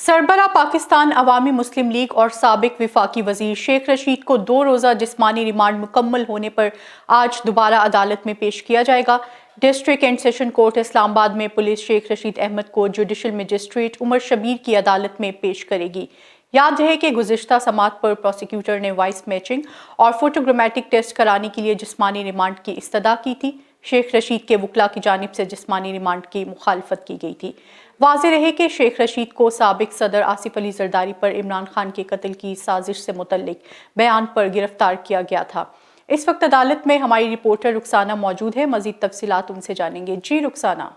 सरबरा पाकिस्तान अवामी मुस्लिम league और साबिक विफाकी वजीर शेख रशीद को 2 रोज़ा जिस्मानी रिमांड मुकम्मल होने पर आज दोबारा अदालत में पेश किया जाएगा। District and session court Islamabad में पुलिस शेख रशीद अहमद को जुडिशल मजिस्ट्रेट उमर शबीर की अदालत में पेश करेगी। याद रहे कि गुज़िश्ता समात पर प्रोसिक्यूटर ने वॉइस मैचिंग और फोटोग्रामेटिक टेस्ट कराने के लिए जिस्मानी रिमांड की इस्तदा की थी। शेख रशीद के वकला की जानिब से जिस्मानी रिमांड की मुखालफत की गई थी। वाज़ेह रहे कि शेख रशीद को साबिक सदर आसिफ अली जरदारी पर इमरान खान के कत्ल की साजिश से मुतल्लिक बयान पर गिरफ्तार किया गया था। इस वक्त अदालत में हमारी रिपोर्टर रुखसाना मौजूद है, मजीद तफसीलात उनसे जानेंगे। जी रुखसाना।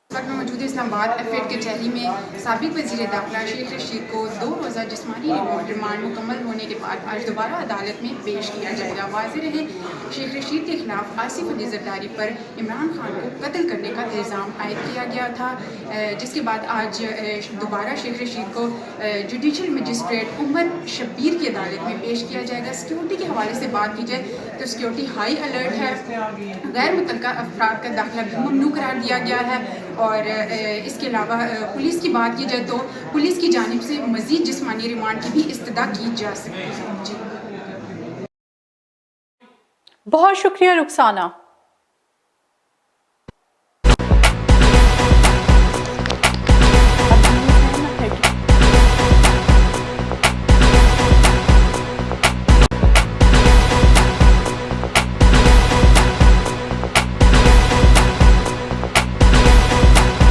वक्त में मौजूद इस्लामाबाद एफेड कचहरी में साबिक वज़ीर दाखिला शेख रशीद को 2 रोज़ा जिस्मानी रिमांड मुकम्मल होने के बाद आज दोबारा अदालत में पेश किया जाएगा। वाज़ेह रहे शेख रशीद के खिलाफ आसिफ अली जरदारी पर इमरान खान को कत्ल करने का इल्ज़ाम आयद किया गया था, जिसके बाद आज दोबारा शेख रशीद को जुडिशल मजिस्ट्रेट उमर शबीर की अदालत में पेश किया जाएगा। सिक्योरिटी के हवाले से बात की जाए तो सिक्योरिटी हाई अलर्ट है, गैर मुतल्लका अफराद का दाखिला भी ममनू करार दिया गया है। और इसके अलावा पुलिस की बात की जाए तो पुलिस की जानिब से मज़ीद जिस्मानी रिमांड की भी इस्तदा की जा सकती है। जी बहुत शुक्रिया रुखसाना।